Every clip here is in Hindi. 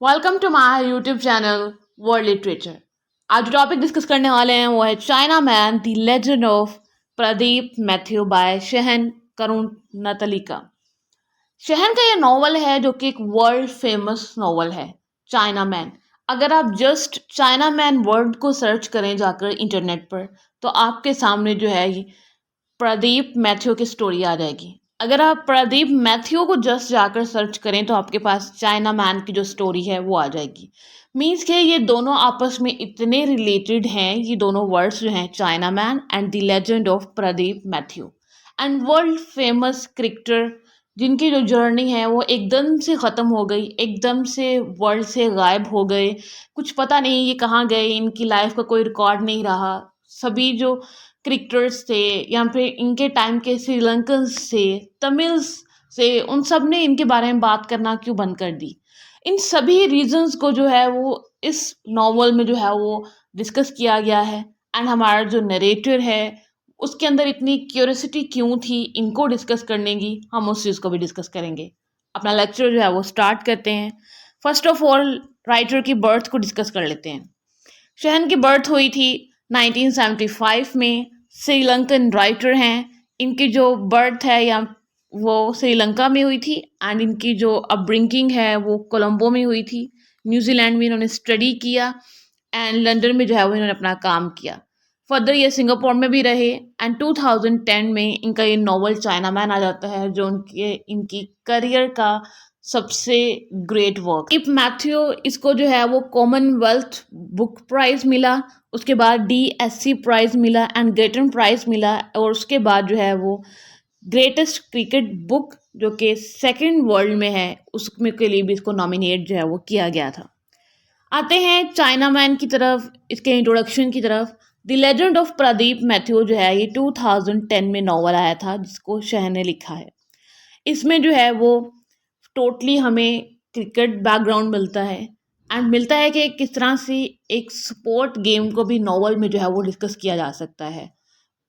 Welcome to my YouTube channel world literature. आज जो टॉपिक डिस्कस करने वाले हैं वो है Chinaman the legend of Pradeep Mathew by Shehan Karunatilaka. Shehan का ये नॉवल है जो कि एक वर्ल्ड फेमस नॉवल है, चाइना मैन। अगर आप जस्ट चाइना मैन वर्ड को सर्च करें जाकर इंटरनेट पर तो आपके सामने जो है ये प्रदीप मैथ्यू की स्टोरी आ जाएगी। अगर आप प्रदीप मैथ्यू को जस्ट जाकर सर्च करें तो आपके पास चाइना मैन की जो स्टोरी है वो आ जाएगी। मीन्स के ये दोनों आपस में इतने रिलेटेड हैं, ये दोनों वर्ड्स जो हैं, China man and the legend of Pradeep Matthew. And world famous cricketer जिनकी जो जर्नी है वो एकदम से ख़त्म हो गई, एकदम से वर्ल्ड से गायब हो गए। कुछ पता नहीं ये कहाँ गए, इनकी लाइफ का कोई रिकॉर्ड नहीं रहा। सभी जो क्रिकेटर्स थे या फिर इनके टाइम के श्रीलंकन्स थे, तमिल्स से, उन सब ने इनके बारे में बात करना क्यों बंद कर दी। इन सभी रीजंस को जो है वो इस नॉवल में जो है वो डिस्कस किया गया है। एंड हमारा जो नरेटर है उसके अंदर इतनी क्यूरियोसिटी क्यों थी इनको डिस्कस करने की, हम उस चीज़ को भी डिस्कस करेंगे। अपना लेक्चर जो है वो स्टार्ट करते हैं। फर्स्ट ऑफ ऑल राइटर की बर्थ को डिस्कस कर लेते हैं। शहन की बर्थ हुई थी 1975 में। श्रीलंकन राइटर हैं। इनकी जो बर्थ है या वो श्रीलंका में हुई थी एंड इनकी जो अपब्रिंगिंग है वो कोलंबो में हुई थी। न्यूजीलैंड में इन्होंने स्टडी किया एंड लंदन में जो है वो इन्होंने अपना काम किया। फर्दर ये सिंगापुर में भी रहे एंड 2010 में इनका ये नॉवल चाइना मैन आ जाता है जो उनके इनकी करियर का सबसे ग्रेट वर्क। इप मैथ्यू इसको जो है वो कॉमनवेल्थ बुक प्राइज मिला, उसके बाद DSC प्राइज मिला एंड ग्रेटन प्राइज मिला, और उसके बाद जो है वो ग्रेटेस्ट क्रिकेट बुक जो कि सेकंड वर्ल्ड में है उसमें के लिए भी इसको नॉमिनेट जो है वो किया गया था। आते हैं चाइना मैन की तरफ, इसके इंट्रोडक्शन की तरफ। The legend of Pradeep Matthew जो है ये 2010 में नॉवल आया था जिसको शहन ने लिखा है। इसमें जो है वो टोटली हमें क्रिकेट बैकग्राउंड मिलता है एंड मिलता है कि किस तरह से एक स्पोर्ट गेम को भी नॉवल में जो है वो डिस्कस किया जा सकता है।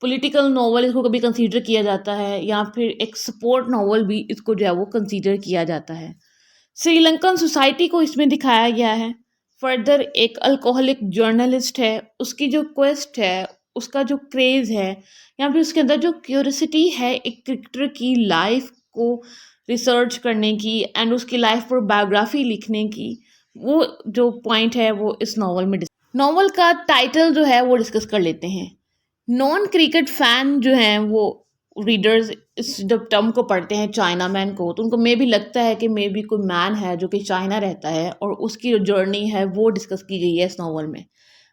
पॉलिटिकल नॉवल इसको कभी कंसीडर किया जाता है या फिर एक स्पोर्ट नॉवल भी इसको जो है वो कंसीडर किया जाता है। श्रीलंकन सोसाइटी को इसमें दिखाया गया है। फर्दर एक अल्कोहलिक जर्नलिस्ट है, उसकी जो क्वेस्ट है, उसका जो क्रेज़ है या फिर उसके अंदर जो क्यूरियोसिटी है एक क्रिकेटर की लाइफ को रिसर्च करने की एंड उसकी लाइफ पर बायोग्राफी लिखने की, वो जो पॉइंट है वो इस नॉवल में नॉवल का टाइटल जो है वो डिस्कस कर लेते हैं। नॉन क्रिकेट फैन जो हैं वो रीडर्स इस जब टर्म को पढ़ते हैं चाइना मैन को तो उनको मे भी लगता है कि मे भी कोई मैन है जो कि चाइना रहता है और उसकी जो जर्नी है वो डिस्कस की गई है इस नॉवल में।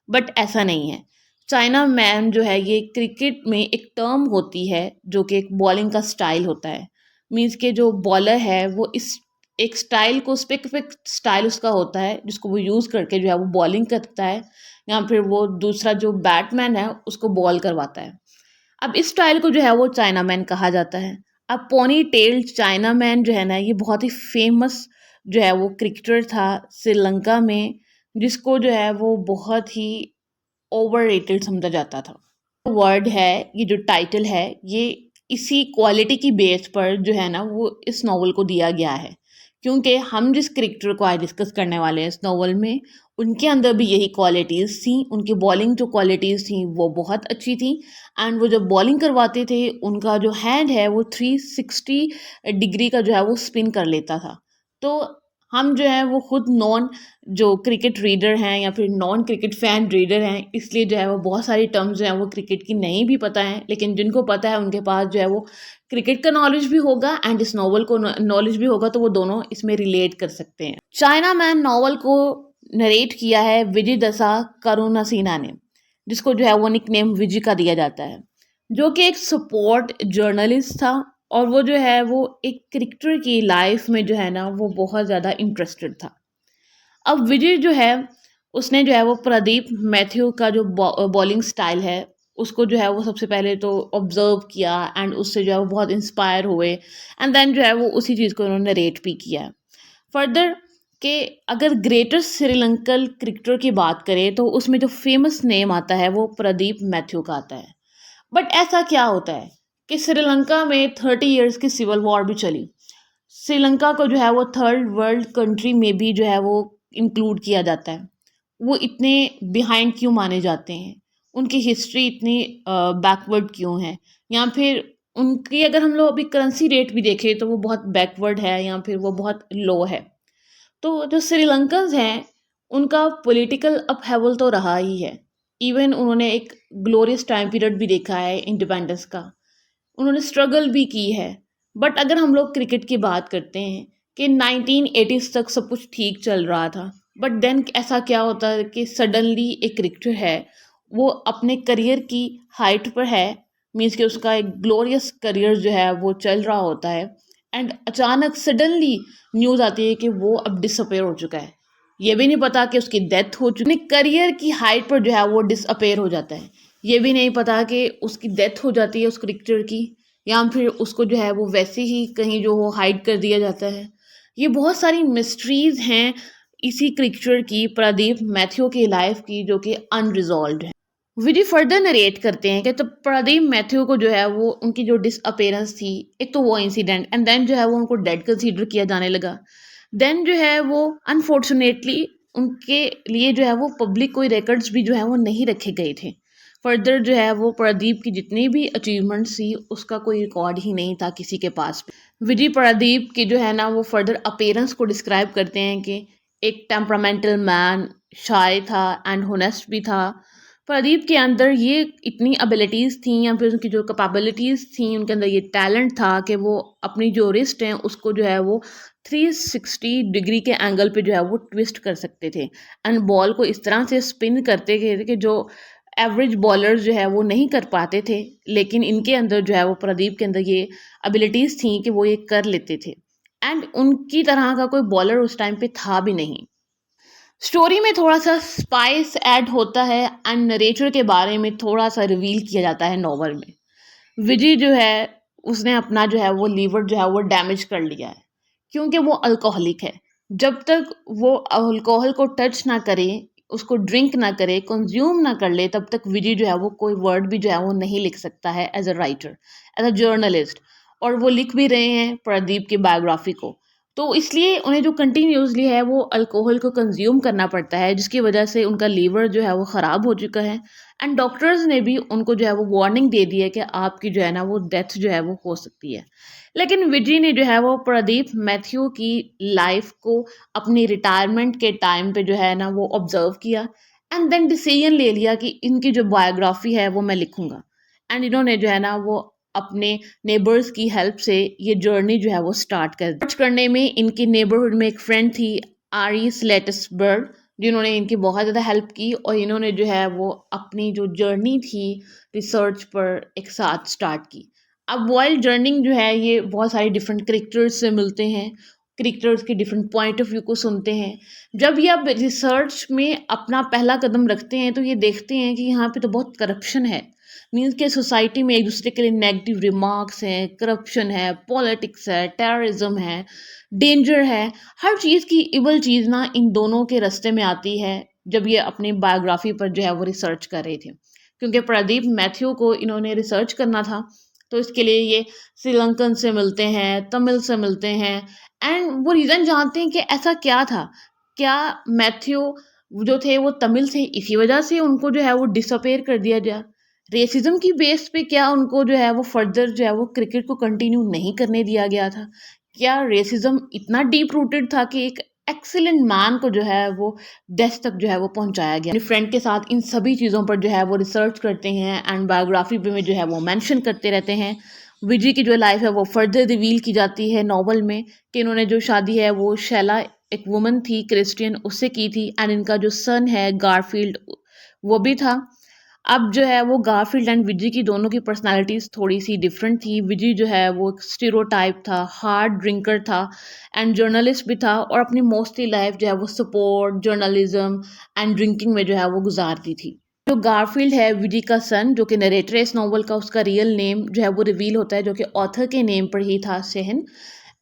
बट ऐसा नहीं है। चाइना मैन जो है ये क्रिकेट में एक टर्म होती है जो कि एक बॉलिंग का स्टाइल होता है। मीन्स के जो बॉलर है वो इस एक स्टाइल को, स्पेसिफिक स्टाइल उसका होता है जिसको वो यूज़ करके जो है वो बॉलिंग करता है या फिर वो दूसरा जो बैट्समैन है उसको बॉल करवाता है। अब इस स्टाइल को जो है वो चाइना मैन कहा जाता है। अब पोनी टेल चाइना मैन जो है ना ये बहुत ही फेमस जो है वो क्रिकेटर था श्रीलंका में, जिसको जो है वो बहुत ही ओवररेटेड समझा जाता था। वर्ड है, ये जो टाइटल है ये इसी क्वालिटी की बेस पर जो है ना वो इस नॉवल को दिया गया है, क्योंकि हम जिस क्रिकेटर को आज डिस्कस करने वाले हैं इस नॉवल में उनके अंदर भी यही क्वालिटीज़ थी। उनकी बॉलिंग जो क्वालिटीज़ थी वो बहुत अच्छी थी एंड वो जब बॉलिंग करवाते थे उनका जो हैंड है वो 360 डिग्री का जो है वो स्पिन कर लेता था। तो हम जो है वो खुद नॉन जो क्रिकेट रीडर हैं या फिर नॉन क्रिकेट फ़ैन रीडर हैं, इसलिए जो है वो बहुत सारी टर्म्स जो हैं वो क्रिकेट की नहीं भी पता है, लेकिन जिनको पता है उनके पास जो है वो क्रिकेट का नॉलेज भी होगा एंड इस नॉवल को नॉलेज भी होगा, तो वो दोनों इसमें रिलेट कर सकते हैं। चाइना मैन नॉवल को नरेट किया है विजय दसा करुणासिन्हा ने, जिसको जो है वो निक नेम विजय का दिया जाता है, जो कि एक सपोर्ट जर्नलिस्ट था और वो जो है वो एक क्रिकेटर की लाइफ में जो है ना वो बहुत ज़्यादा इंटरेस्टेड था। अब विजय जो है उसने जो है वो प्रदीप मैथ्यू का जो बॉलिंग स्टाइल है उसको जो है वो सबसे पहले तो ऑब्जर्व किया एंड उससे जो है वो बहुत इंस्पायर हुए एंड देन जो है वो उसी चीज़ को उन्होंने रेट भी किया। फर्दर कि अगर ग्रेटर श्रीलंकन क्रिकेटर की बात करें तो उसमें जो फेमस नेम आता है वो प्रदीप मैथ्यू का आता है। बट ऐसा क्या होता है कि श्रीलंका में 30 इयर्स की सिविल वॉर भी चली। श्रीलंका को जो है वो थर्ड वर्ल्ड कंट्री में भी जो है वो इंक्लूड किया जाता है, वो इतने बिहाइंड क्यों माने जाते हैं, उनकी हिस्ट्री इतनी बैकवर्ड क्यों है, या फिर उनकी अगर हम लोग अभी करेंसी रेट भी देखें तो वो बहुत बैकवर्ड है या फिर वो बहुत लो है। तो जो श्रीलंकन्स हैं उनका पॉलिटिकल अपहेवल तो रहा ही है। इवन उन्होंने एक ग्लोरियस टाइम पीरियड भी देखा है इंडिपेंडेंस का, उन्होंने स्ट्रगल भी की है। बट अगर हम लोग क्रिकेट की बात करते हैं कि 1980s तक सब कुछ ठीक चल रहा था, बट देन ऐसा क्या होता है कि सडनली एक क्रिकेटर है वो अपने करियर की हाइट पर है, मीन्स कि उसका एक ग्लोरियस करियर जो है वो चल रहा होता है, एंड अचानक सडनली न्यूज़ आती है कि वो अब डिसअपेयर हो चुका है। ये भी नहीं पता कि उसकी डेथ हो चुकी, करियर की हाइट पर जो है वो डिसअपेयर हो जाता है। ये भी नहीं पता कि उसकी डेथ हो जाती है उस क्रिकेटर की, या फिर उसको जो है वो वैसे ही कहीं जो हो हाइड कर दिया जाता है। ये बहुत सारी मिस्ट्रीज हैं इसी क्रिकेटर की, प्रदीप मैथ्यू की लाइफ की, जो कि अनरिजॉल्व है। विजय फर्दर नरेट करते हैं कि तो प्रदीप मैथ्यू को जो है वो उनकी जो डिसअपेयरेंस थी, एक तो वो इंसिडेंट, एंड देन जो है वो उनको डेड कंसीडर किया जाने लगा। देन जो है वो अनफॉर्चुनेटली उनके लिए जो है वो पब्लिक कोई रिकॉर्ड्स भी जो है वो नहीं रखे गए थे। फर्दर जो है वो प्रदीप की जितनी भी अचीवमेंट्स थी उसका कोई रिकॉर्ड ही नहीं था किसी के पास भी। विजय प्रदीप की जो है ना वो फर्दर अपीयरेंस को डिस्क्राइब करते हैं कि एक टेम्परामेंटल मैन, शाय था एंड होनेस्ट भी था। प्रदीप के अंदर ये इतनी एबिलिटीज़ थी या फिर उनकी जो कैपेबिलिटीज़ थी, उनके अंदर ये टैलेंट था कि वो अपनी जो रिस्ट हैं उसको जो है वो 360 डिग्री के एंगल पे जो है वो ट्विस्ट कर सकते थे, एंड बॉल को इस तरह से स्पिन करते थे कि जो एवरेज बॉलर जो है वो नहीं कर पाते थे, लेकिन इनके अंदर जो है वो प्रदीप के अंदर ये एबिलिटीज़ थी कि वो ये कर लेते थे, एंड उनकी तरह का कोई बॉलर उस टाइम पे था भी नहीं। स्टोरी में थोड़ा सा स्पाइस ऐड होता है एंड नरेटर के बारे में थोड़ा सा रिवील किया जाता है नॉवल में। विजय जो है उसने अपना जो है वो लीवर जो है वो डैमेज कर लिया है क्योंकि वो अल्कोहलिक है। जब तक वो अल्कोहल को टच ना करे, उसको ड्रिंक ना करे, कंज्यूम ना कर ले, तब तक विजय जो है वो कोई वर्ड भी जो है वो नहीं लिख सकता है as a writer, as a journalist. और वो लिख भी रहे हैं प्रदीप की बायोग्राफी को, तो इसलिए उन्हें जो कंटिन्यूसली है वो अल्कोहल को कंज्यूम करना पड़ता है, जिसकी वजह से उनका लीवर जो है वो ख़राब हो चुका है, एंड डॉक्टर्स ने भी उनको जो है वो वार्निंग दे दी है कि आपकी जो है ना वो डेथ जो है वो हो सकती है। लेकिन विजय ने जो है वो प्रदीप मैथ्यू की लाइफ को अपनी रिटायरमेंट के टाइम पे जो है ना वो ऑब्जर्व किया, एंड देन डिसीजन ले लिया कि इनकी जो बायोग्राफी है वो मैं लिखूंगा। एंड इन्होंने जो है ना वो अपने नेबर्स की हेल्प से ये जर्नी जो है वो स्टार्ट करने में इनकी नेबरहुड में एक फ्रेंड थी, आरिस लेटिसबर्ग, जिन्होंने इनकी बहुत ज़्यादा हेल्प की, और इन्होंने जो है वो अपनी जो जर्नी थी रिसर्च पर एक साथ स्टार्ट की। अब वाइल्ड जर्निंग जो है ये बहुत सारे डिफरेंट क्रिकेटर्स से मिलते हैं, क्रिकेटर्स के डिफरेंट पॉइंट ऑफ व्यू को सुनते हैं। जब ये आप रिसर्च में अपना पहला कदम रखते हैं तो ये देखते हैं कि यहाँ पे तो बहुत करप्शन है, मीन्स के सोसाइटी में एक दूसरे के लिए नेगेटिव रिमार्क्स हैं, करप्शन है, पॉलिटिक्स है, टेररिज्म है, डेंजर है, हर चीज़ की इवल चीज़ ना इन दोनों के रास्ते में आती है। जब ये अपनी बायोग्राफी पर जो है वो रिसर्च कर रहे थे, क्योंकि प्रदीप मैथ्यू को इन्होंने रिसर्च करना था, तो इसके लिए ये श्रीलंकन से मिलते हैं, तमिल से मिलते हैं, एंड वो रीज़न जानते हैं कि ऐसा क्या था, क्या मैथ्यू जो थे वो तमिल थे, इसी वजह से उनको जो है वो डिसअपेयर कर दिया गया। रेसिज्म की बेस पे क्या उनको जो है वो फर्दर जो है वो क्रिकेट को कंटिन्यू नहीं करने दिया गया था? क्या रेसिज्म इतना डीप रूटेड था कि एक एक्सीलेंट मैन को जो है वो डेथ तक जो है वो पहुंचाया गया? अपने फ्रेंड के साथ इन सभी चीज़ों पर जो है वो रिसर्च करते हैं एंड बायोग्राफी में जो है वो मेंशन करते रहते हैं। विजय की जो लाइफ है वो फर्दर रिवील की जाती है नॉवल में कि इन्होंने जो शादी है वो शैला, एक वुमन थी क्रिश्चियन, उससे की थी, एंड इनका जो सन है गारफील्ड वो भी था। अब जो है वो गारफील्ड एंड विजी की दोनों की पर्सनालिटीज़ थोड़ी सी डिफरेंट थी। विजी जो है वो एक स्टीरियोटाइप था, हार्ड ड्रिंकर था एंड जर्नलिस्ट भी था, और अपनी मोस्टली लाइफ जो है वो सपोर्ट, जर्नलिज्म एंड ड्रिंकिंग में जो है वो गुजारती थी। जो गारफील्ड है विजी का सन, जो कि नरेटर है इस नॉवल का, उसका रियल नेम जो है वो रिवील होता है, जो कि ऑथर के नेम पर ही था, सेहन।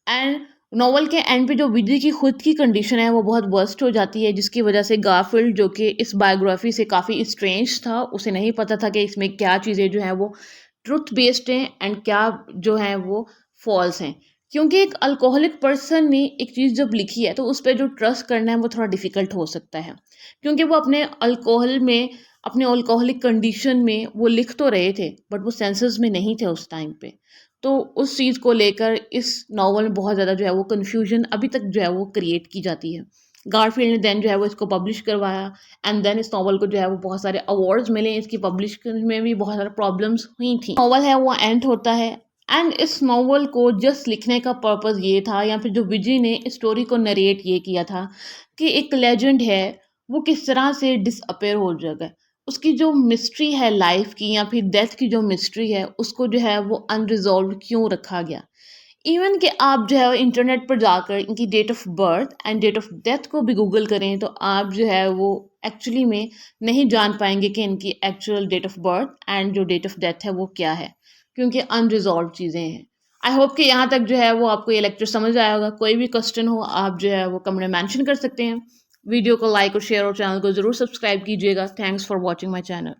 एंड नॉवल के एंड पे जो विजय की खुद की कंडीशन है वो बहुत वर्स्ट हो जाती है, जिसकी वजह से गारफील्ड, जो कि इस बायोग्राफी से काफ़ी स्ट्रेंज था, उसे नहीं पता था कि इसमें क्या चीज़ें जो हैं वो ट्रुथ बेस्ड हैं एंड क्या जो हैं वो फॉल्स हैं। क्योंकि एक अल्कोहलिक पर्सन ने एक चीज़ जब लिखी है तो उस पे जो ट्रस्ट करना है वो थोड़ा डिफ़िकल्ट हो सकता है। क्योंकि वो अपने अल्कोहलिक कंडीशन में वो लिख तो रहे थे, बट वो सेंसेस में नहीं थे उस टाइम पे। तो उस चीज़ को लेकर इस नॉवल में बहुत ज़्यादा जो है वो कन्फ्यूजन अभी तक जो है वो क्रिएट की जाती है। गारफील्ड ने देन जो है वो इसको पब्लिश करवाया, एंड देन इस नॉवल को जो है वो बहुत सारे अवार्ड्स मिले। इसकी पब्लिश करने में भी बहुत सारी प्रॉब्लम्स हुई थी। नॉवल है वो एंड होता है, एंड इस नॉवल को जस्ट लिखने का पर्पस ये था, या फिर जो विजय ने इस स्टोरी को नरेट ये किया था कि एक लेजेंड है वो किस तरह से डिसअपेयर हो जाएगा। उसकी जो मिस्ट्री है लाइफ की या फिर डेथ की जो मिस्ट्री है उसको जो है वो अनरिजॉल्व क्यों रखा गया। इवन कि आप जो है इंटरनेट पर जाकर इनकी date of birth and date of death को भी गूगल करें तो आप जो है वो एक्चुअली में नहीं जान पाएंगे कि इनकी actual date of birth and जो डेट ऑफ डेथ है वो क्या है, क्योंकि अनरिजॉल्व चीज़ें हैं। आई होप कि यहाँ तक जो है वो आपको ये लेक्चर समझ आया होगा। कोई भी क्वेश्चन हो आप जो है वो कमेंट में मेंशन कर सकते हैं। वीडियो को लाइक और शेयर और चैनल को ज़रूर सब्सक्राइब कीजिएगा। Thanks for watching my channel.